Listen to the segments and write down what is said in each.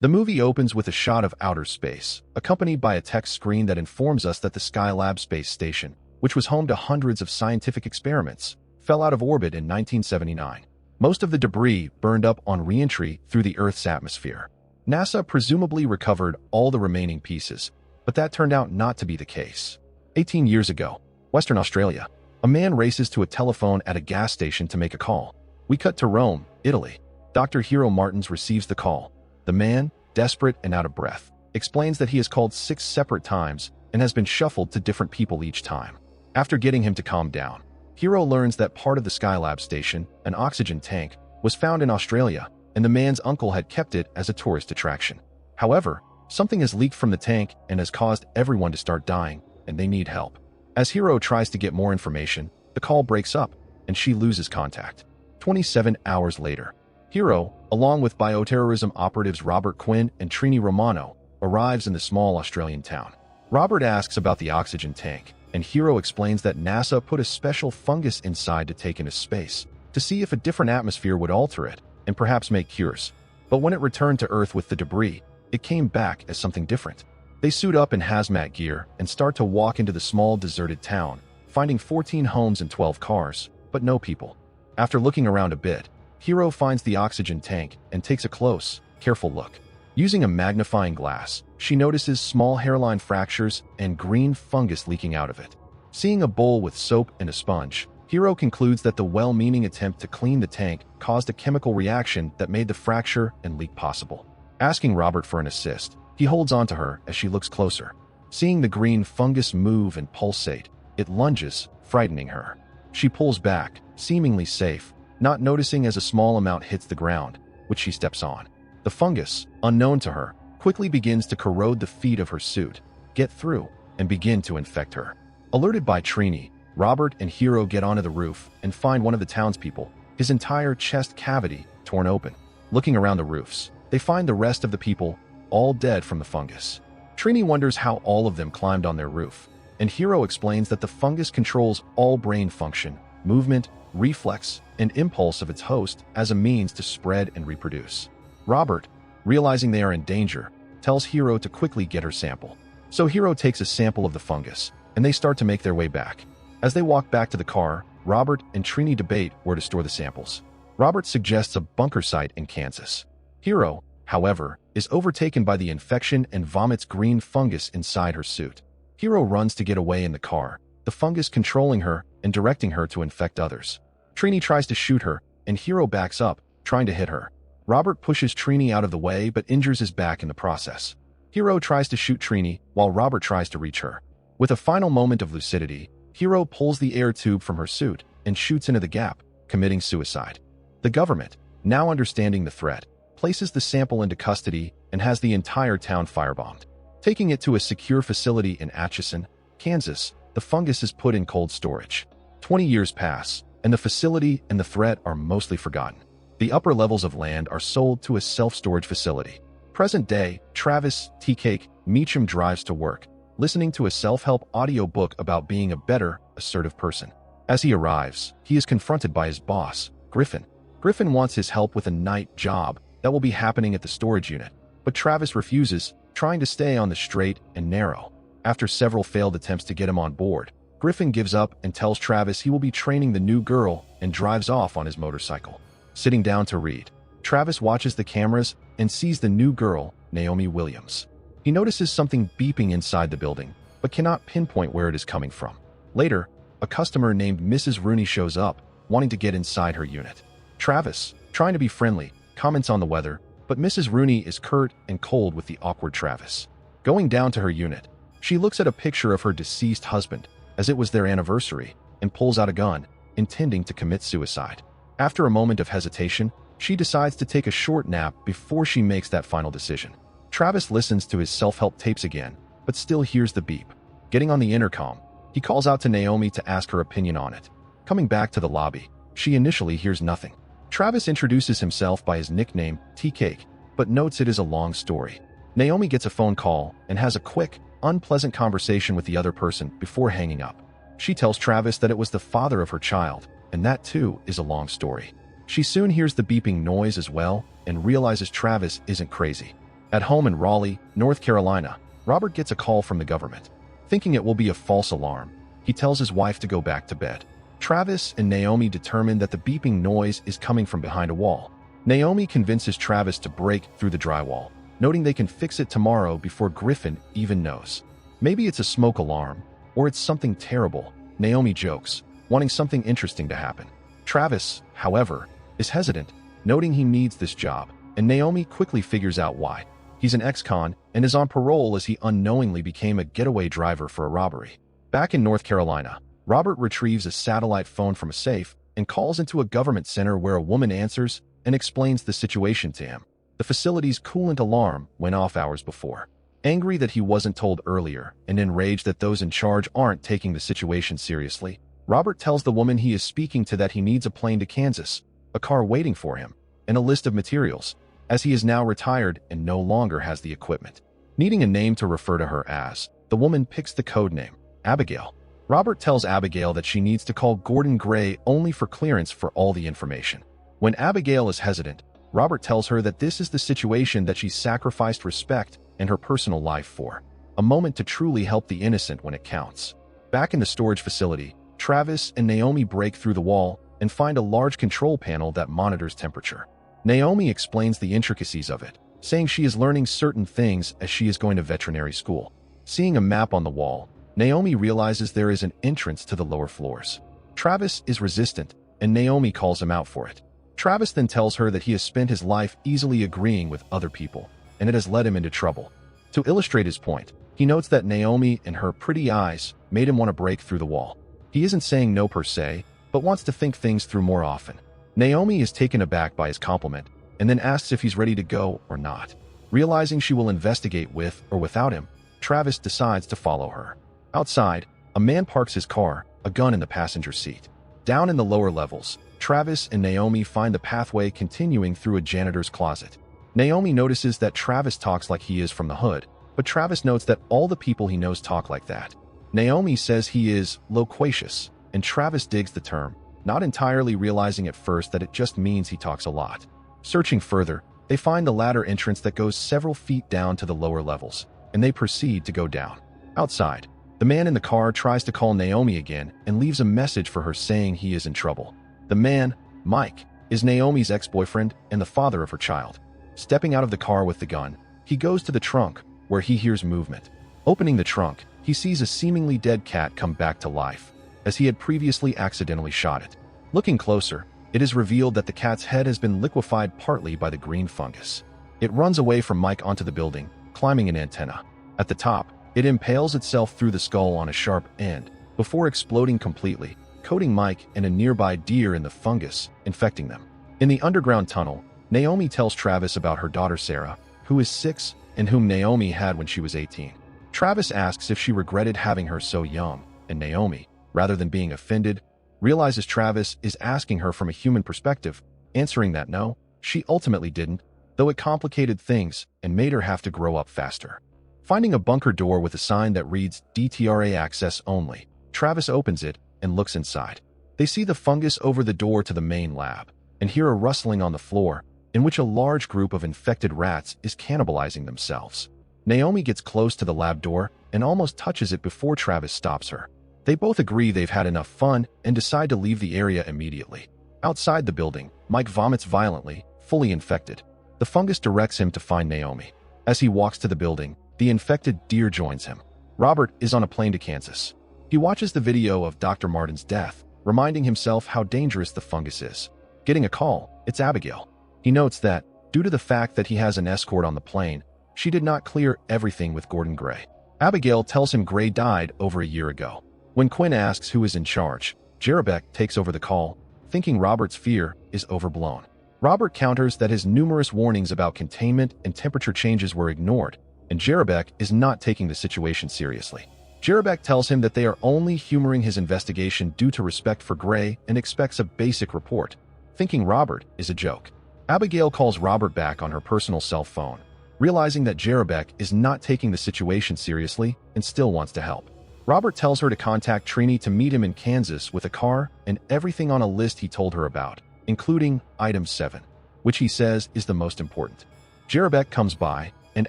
The movie opens with a shot of outer space, accompanied by a text screen that informs us that the Skylab space station, which was home to hundreds of scientific experiments, fell out of orbit in 1979. Most of the debris burned up on re-entry through the Earth's atmosphere. NASA presumably recovered all the remaining pieces, but that turned out not to be the case. 18 years ago, Western Australia, a man races to a telephone at a gas station to make a call. We cut to Rome, Italy. Dr. Hero Martins receives the call. The man, desperate and out of breath, explains that he has called 6 separate times and has been shuffled to different people each time. After getting him to calm down, Hero learns that part of the Skylab station, an oxygen tank, was found in Australia, and the man's uncle had kept it as a tourist attraction. However, something has leaked from the tank and has caused everyone to start dying, and they need help. As Hero tries to get more information, the call breaks up, and she loses contact. 27 hours later, Hero, along with bioterrorism operatives Robert Quinn and Trini Romano, arrives in the small Australian town. Robert asks about the oxygen tank, and Hero explains that NASA put a special fungus inside to take into space, to see if a different atmosphere would alter it, and perhaps make cures. But when it returned to Earth with the debris, it came back as something different. They suit up in hazmat gear and start to walk into the small deserted town, finding 14 homes and 12 cars, but no people. After looking around a bit, Hero finds the oxygen tank and takes a close, careful look. Using a magnifying glass, she notices small hairline fractures and green fungus leaking out of it. Seeing a bowl with soap and a sponge, Hero concludes that the well-meaning attempt to clean the tank caused a chemical reaction that made the fracture and leak possible. Asking Robert for an assist, he holds onto her as she looks closer. Seeing the green fungus move and pulsate, it lunges, frightening her. She pulls back, seemingly safe, not noticing as a small amount hits the ground, which she steps on. The fungus, unknown to her, quickly begins to corrode the feet of her suit, get through, and begin to infect her. Alerted by Trini, Robert and Hero get onto the roof and find one of the townspeople, his entire chest cavity torn open. Looking around the roofs, they find the rest of the people, all dead from the fungus. Trini wonders how all of them climbed on their roof, and Hero explains that the fungus controls all brain function, movement, reflex, and impulse of its host as a means to spread and reproduce. Robert, realizing they are in danger, tells Hero to quickly get her sample. So Hero takes a sample of the fungus, and they start to make their way back. As they walk back to the car, Robert and Trini debate where to store the samples. Robert suggests a bunker site in Kansas. Hero, however, is overtaken by the infection and vomits green fungus inside her suit. Hero runs to get away in the car, the fungus controlling her and directing her to infect others. Trini tries to shoot her, and Hero backs up, trying to hit her. Robert pushes Trini out of the way but injures his back in the process. Hero tries to shoot Trini while Robert tries to reach her. With a final moment of lucidity, Hero pulls the air tube from her suit and shoots into the gap, committing suicide. The government, now understanding the threat, places the sample into custody and has the entire town firebombed. Taking it to a secure facility in Atchison, Kansas, the fungus is put in cold storage. 20 years pass, and the facility and the threat are mostly forgotten. The upper levels of land are sold to a self-storage facility. Present day, Travis Tea Cake Meacham drives to work, listening to a self-help audiobook about being a better, assertive person. As he arrives, he is confronted by his boss, Griffin. Griffin wants his help with a night job that will be happening at the storage unit, but Travis refuses, trying to stay on the straight and narrow. After several failed attempts to get him on board, Griffin gives up and tells Travis he will be training the new girl and drives off on his motorcycle. Sitting down to read, Travis watches the cameras and sees the new girl, Naomi Williams. He notices something beeping inside the building, but cannot pinpoint where it is coming from. Later, a customer named Mrs. Rooney shows up, wanting to get inside her unit. Travis, trying to be friendly, comments on the weather, but Mrs. Rooney is curt and cold with the awkward Travis. Going down to her unit, she looks at a picture of her deceased husband, as it was their anniversary, and pulls out a gun, intending to commit suicide. After a moment of hesitation, she decides to take a short nap before she makes that final decision. Travis listens to his self-help tapes again, but still hears the beep. Getting on the intercom, he calls out to Naomi to ask her opinion on it. Coming back to the lobby, she initially hears nothing. Travis introduces himself by his nickname, Tea Cake, but notes it is a long story. Naomi gets a phone call and has a quick, unpleasant conversation with the other person before hanging up. She tells Travis that it was the father of her child, and that too is a long story. She soon hears the beeping noise as well and realizes Travis isn't crazy. At home in Raleigh, North Carolina, Robert gets a call from the government. Thinking it will be a false alarm, he tells his wife to go back to bed. Travis and Naomi determine that the beeping noise is coming from behind a wall. Naomi convinces Travis to break through the drywall, noting they can fix it tomorrow before Griffin even knows. Maybe it's a smoke alarm, or it's something terrible, Naomi jokes, wanting something interesting to happen. Travis, however, is hesitant, noting he needs this job, and Naomi quickly figures out why. He's an ex-con and is on parole as he unknowingly became a getaway driver for a robbery. Back in North Carolina, Robert retrieves a satellite phone from a safe and calls into a government center where a woman answers and explains the situation to him. The facility's coolant alarm went off hours before. Angry that he wasn't told earlier and enraged that those in charge aren't taking the situation seriously, Robert tells the woman he is speaking to that he needs a plane to Kansas, a car waiting for him, and a list of materials, as he is now retired and no longer has the equipment. Needing a name to refer to her as, the woman picks the code name, Abigail. Robert tells Abigail that she needs to call Gordon Gray only for clearance for all the information. When Abigail is hesitant, Robert tells her that this is the situation that she sacrificed respect and her personal life for, a moment to truly help the innocent when it counts. Back in the storage facility, Travis and Naomi break through the wall and find a large control panel that monitors temperature. Naomi explains the intricacies of it, saying she is learning certain things as she is going to veterinary school. Seeing a map on the wall, Naomi realizes there is an entrance to the lower floors. Travis is resistant, and Naomi calls him out for it. Travis then tells her that he has spent his life easily agreeing with other people, and it has led him into trouble. To illustrate his point, he notes that Naomi and her pretty eyes made him want to break through the wall. He isn't saying no per se, but wants to think things through more often. Naomi is taken aback by his compliment and then asks if he's ready to go or not. Realizing she will investigate with or without him, Travis decides to follow her. Outside, a man parks his car, a gun in the passenger seat. Down in the lower levels, Travis and Naomi find the pathway continuing through a janitor's closet. Naomi notices that Travis talks like he is from the hood, but Travis notes that all the people he knows talk like that. Naomi says he is loquacious, and Travis digs the term, not entirely realizing at first that it just means he talks a lot. Searching further, they find the ladder entrance that goes several feet down to the lower levels, and they proceed to go down. Outside, the man in the car tries to call Naomi again and leaves a message for her saying he is in trouble. The man, Mike, is Naomi's ex-boyfriend and the father of her child. Stepping out of the car with the gun, he goes to the trunk, where he hears movement. Opening the trunk, he sees a seemingly dead cat come back to life, as he had previously accidentally shot it. Looking closer, it is revealed that the cat's head has been liquefied partly by the green fungus. It runs away from Mike onto the building, climbing an antenna. At the top, it impales itself through the skull on a sharp end, before exploding completely, coating Mike and a nearby deer in the fungus, infecting them. In the underground tunnel, Naomi tells Travis about her daughter Sarah, who is 6 and whom Naomi had when she was 18. Travis asks if she regretted having her so young, and Naomi, rather than being offended, realizes Travis is asking her from a human perspective, answering that no, she ultimately didn't, though it complicated things and made her have to grow up faster. Finding a bunker door with a sign that reads DTRA access only, Travis opens it and looks inside. They see the fungus over the door to the main lab, and hear a rustling on the floor, in which a large group of infected rats is cannibalizing themselves. Naomi gets close to the lab door and almost touches it before Travis stops her. They both agree they've had enough fun and decide to leave the area immediately. Outside the building, Mike vomits violently, fully infected. The fungus directs him to find Naomi. As he walks to the building, the infected deer joins him. Robert is on a plane to Kansas. He watches the video of Dr. Martin's death, reminding himself how dangerous the fungus is. Getting a call, it's Abigail. He notes that, due to the fact that he has an escort on the plane, she did not clear everything with Gordon Gray. Abigail tells him Gray died over a year ago. When Quinn asks who is in charge, Jerebek takes over the call, thinking Robert's fear is overblown. Robert counters that his numerous warnings about containment and temperature changes were ignored, and Jerebek is not taking the situation seriously. Jerebek tells him that they are only humoring his investigation due to respect for Gray and expects a basic report, thinking Robert is a joke. Abigail calls Robert back on her personal cell phone, realizing that Jerebek is not taking the situation seriously and still wants to help. Robert tells her to contact Trini to meet him in Kansas with a car and everything on a list he told her about, including item 7, which he says is the most important. Jerebek comes by, and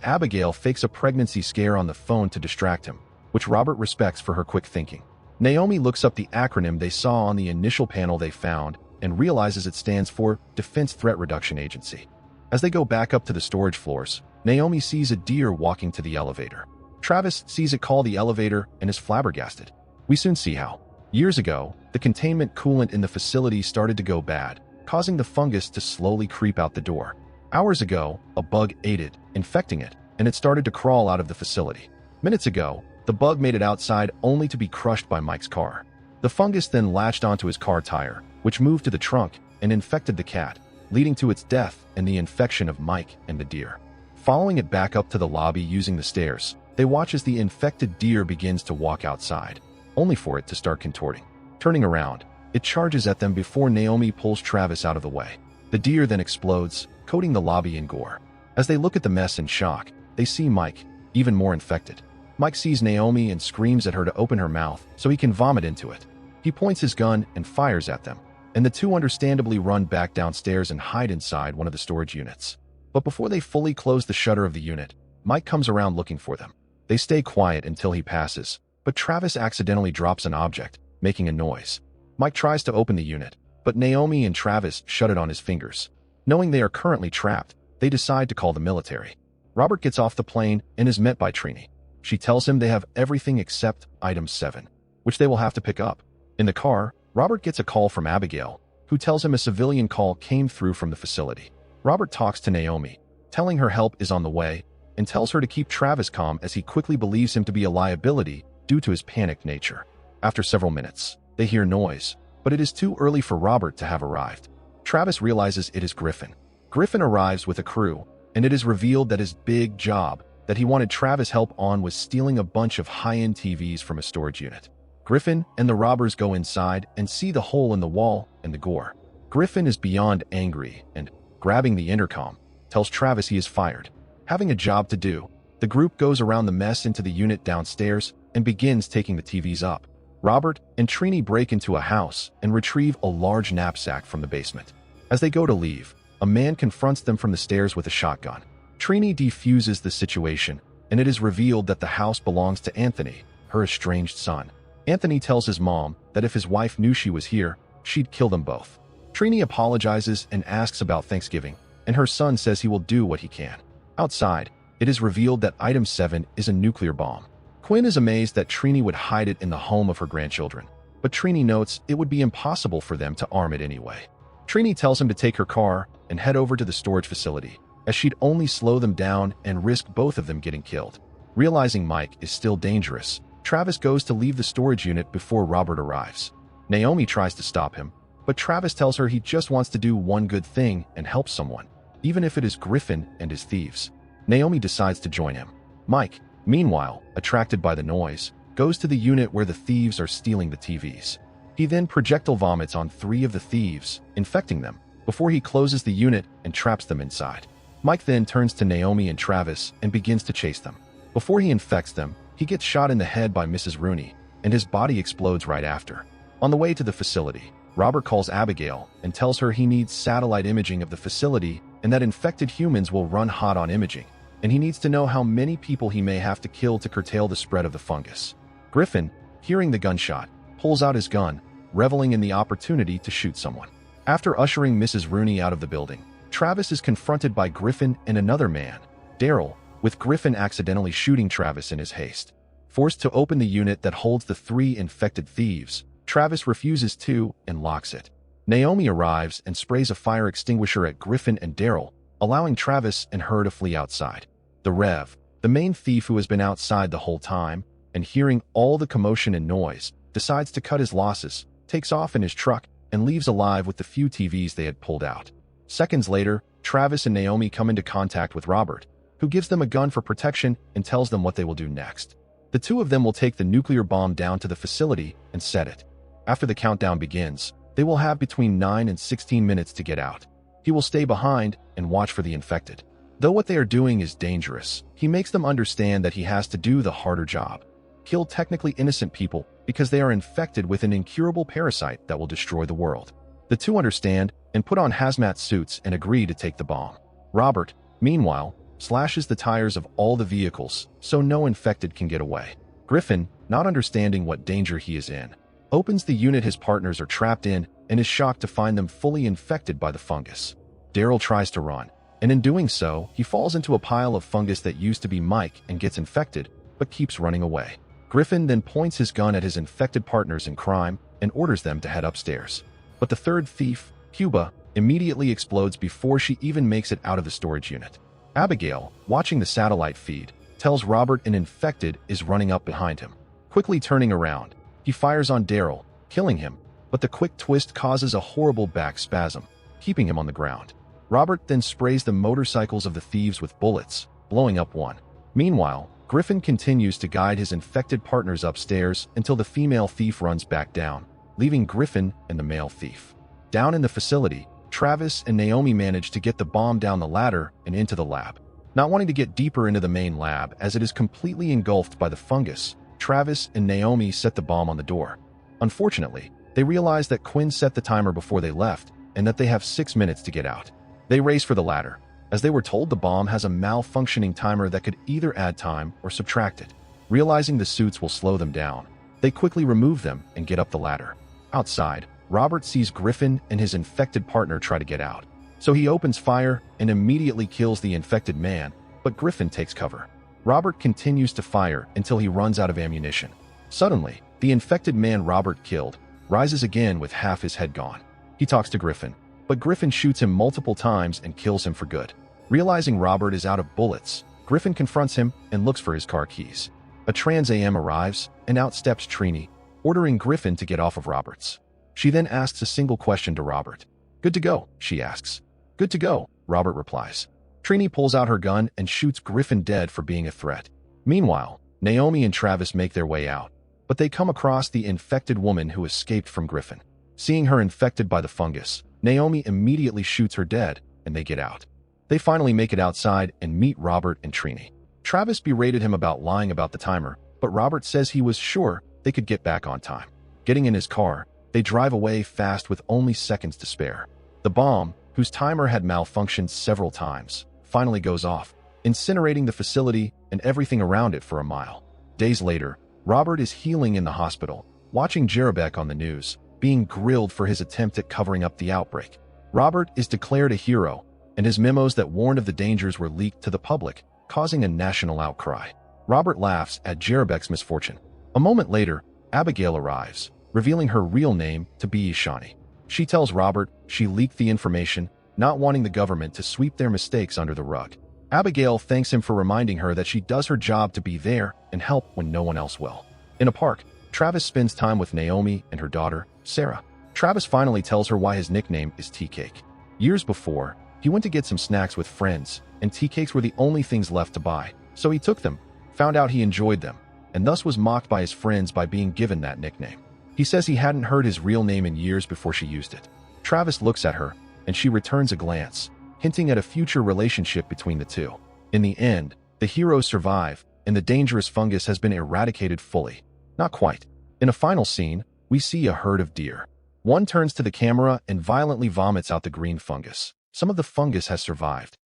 Abigail fakes a pregnancy scare on the phone to distract him, which Robert respects for her quick thinking. Naomi looks up the acronym they saw on the initial panel they found and realizes it stands for Defense Threat Reduction Agency. As they go back up to the storage floors, Naomi sees a deer walking to the elevator. Travis sees it call the elevator and is flabbergasted. We soon see how. Years ago, the containment coolant in the facility started to go bad, causing the fungus to slowly creep out the door. Hours ago, a bug ate it, infecting it, and it started to crawl out of the facility. Minutes ago, the bug made it outside only to be crushed by Mike's car. The fungus then latched onto his car tire, which moved to the trunk and infected the cat, leading to its death and the infection of Mike and the deer. Following it back up to the lobby using the stairs, they watch as the infected deer begins to walk outside, only for it to start contorting. Turning around, it charges at them before Naomi pulls Travis out of the way. The deer then explodes, coating the lobby in gore. As they look at the mess in shock, they see Mike, even more infected. Mike sees Naomi and screams at her to open her mouth so he can vomit into it. He points his gun and fires at them, and the two understandably run back downstairs and hide inside one of the storage units. But before they fully close the shutter of the unit, Mike comes around looking for them. They stay quiet until he passes, but Travis accidentally drops an object, making a noise. Mike tries to open the unit, but Naomi and Travis shut it on his fingers. Knowing they are currently trapped, they decide to call the military. Robert gets off the plane and is met by Trini. She tells him they have everything except Item 7, which they will have to pick up. In the car, Robert gets a call from Abigail, who tells him a civilian call came through from the facility. Robert talks to Naomi, telling her help is on the way, and tells her to keep Travis calm as he quickly believes him to be a liability due to his panicked nature. After several minutes, they hear noise, but it is too early for Robert to have arrived. Travis realizes it is Griffin. Griffin arrives with a crew, and it is revealed that his big job that he wanted Travis' help on was stealing a bunch of high-end TVs from a storage unit. Griffin and the robbers go inside and see the hole in the wall and the gore. Griffin is beyond angry and, grabbing the intercom, tells Travis he is fired. Having a job to do, the group goes around the mess into the unit downstairs and begins taking the TVs up. Robert and Trini break into a house and retrieve a large knapsack from the basement. As they go to leave, a man confronts them from the stairs with a shotgun. Trini defuses the situation, and it is revealed that the house belongs to Anthony, her estranged son. Anthony tells his mom that if his wife knew she was here, she'd kill them both. Trini apologizes and asks about Thanksgiving, and her son says he will do what he can. Outside, it is revealed that Item 7 is a nuclear bomb. Quinn is amazed that Trini would hide it in the home of her grandchildren, but Trini notes it would be impossible for them to arm it anyway. Trini tells him to take her car and head over to the storage facility, as she'd only slow them down and risk both of them getting killed. Realizing Mike is still dangerous, Travis goes to leave the storage unit before Robert arrives. Naomi tries to stop him, but Travis tells her he just wants to do one good thing and help someone, even if it is Griffin and his thieves. Naomi decides to join him. Mike, meanwhile, attracted by the noise, goes to the unit where the thieves are stealing the TVs. He then projectile vomits on 3 of the thieves, infecting them, before he closes the unit and traps them inside. Mike then turns to Naomi and Travis and begins to chase them. Before he infects them, he gets shot in the head by Mrs. Rooney, and his body explodes right after. On the way to the facility, Robert calls Abigail and tells her he needs satellite imaging of the facility and that infected humans will run hot on imaging, and he needs to know how many people he may have to kill to curtail the spread of the fungus. Griffin, hearing the gunshot, pulls out his gun, reveling in the opportunity to shoot someone. After ushering Mrs. Rooney out of the building, Travis is confronted by Griffin and another man, Daryl, with Griffin accidentally shooting Travis in his haste. Forced to open the unit that holds the 3 infected thieves, Travis refuses to and locks it. Naomi arrives and sprays a fire extinguisher at Griffin and Daryl, allowing Travis and her to flee outside. The Rev, the main thief who has been outside the whole time, and hearing all the commotion and noise, decides to cut his losses, takes off in his truck, and leaves alive with the few TVs they had pulled out. Seconds later, Travis and Naomi come into contact with Robert, who gives them a gun for protection and tells them what they will do next. The two of them will take the nuclear bomb down to the facility and set it. After the countdown begins, they will have between 9 and 16 minutes to get out. He will stay behind and watch for the infected. Though what they are doing is dangerous, he makes them understand that he has to do the harder job. Kill technically innocent people because they are infected with an incurable parasite that will destroy the world. The two understand and put on hazmat suits and agree to take the bomb. Robert, meanwhile, slashes the tires of all the vehicles so no infected can get away. Griffin, not understanding what danger he is in, opens the unit his partners are trapped in and is shocked to find them fully infected by the fungus. Daryl tries to run, and in doing so, he falls into a pile of fungus that used to be Mike and gets infected, but keeps running away. Griffin then points his gun at his infected partners in crime and orders them to head upstairs. But the third thief, Cuba, immediately explodes before she even makes it out of the storage unit. Abigail, watching the satellite feed, tells Robert an infected is running up behind him. Quickly turning around, he fires on Daryl, killing him, but the quick twist causes a horrible back spasm, keeping him on the ground. Robert then sprays the motorcycles of the thieves with bullets, blowing up one. Meanwhile, Griffin continues to guide his infected partners upstairs until the female thief runs back down, leaving Griffin and the male thief. Down in the facility, Travis and Naomi manage to get the bomb down the ladder and into the lab. Not wanting to get deeper into the main lab as it is completely engulfed by the fungus, Travis and Naomi set the bomb on the door. Unfortunately, they realize that Quinn set the timer before they left and that they have 6 minutes to get out. They race for the ladder, as they were told the bomb has a malfunctioning timer that could either add time or subtract it. Realizing the suits will slow them down, they quickly remove them and get up the ladder. Outside, Robert sees Griffin and his infected partner try to get out. So he opens fire and immediately kills the infected man, but Griffin takes cover. Robert continues to fire until he runs out of ammunition. Suddenly, the infected man Robert killed rises again with half his head gone. He talks to Griffin, but Griffin shoots him multiple times and kills him for good. Realizing Robert is out of bullets, Griffin confronts him and looks for his car keys. A Trans AM arrives, and out steps Trini, ordering Griffin to get off of Robert's. She then asks a single question to Robert. "Good to go?" she asks. "Good to go," Robert replies. Trini pulls out her gun and shoots Griffin dead for being a threat. Meanwhile, Naomi and Travis make their way out, but they come across the infected woman who escaped from Griffin. Seeing her infected by the fungus, Naomi immediately shoots her dead, and they get out. They finally make it outside and meet Robert and Trini. Travis berated him about lying about the timer, but Robert says he was sure they could get back on time. Getting in his car, they drive away fast with only seconds to spare. The bomb, whose timer had malfunctioned several times, finally goes off, incinerating the facility and everything around it for a mile. Days later, Robert is healing in the hospital, watching Jerebek on the news, being grilled for his attempt at covering up the outbreak. Robert is declared a hero, and his memos that warned of the dangers were leaked to the public, causing a national outcry. Robert laughs at Jerebek's misfortune. A moment later, Abigail arrives, revealing her real name to be Ishani. She tells Robert she leaked the information, not wanting the government to sweep their mistakes under the rug. Abigail thanks him for reminding her that she does her job to be there and help when no one else will. In a park, Travis spends time with Naomi and her daughter, Sarah. Travis finally tells her why his nickname is Tea Cake. Years before, he went to get some snacks with friends, and tea cakes were the only things left to buy, so he took them, found out he enjoyed them, and thus was mocked by his friends by being given that nickname. He says he hadn't heard his real name in years before she used it. Travis looks at her, and she returns a glance, hinting at a future relationship between the two. In the end, the heroes survive, and the dangerous fungus has been eradicated fully. Not quite. In a final scene, we see a herd of deer. One turns to the camera and violently vomits out the green fungus. Some of the fungus has survived,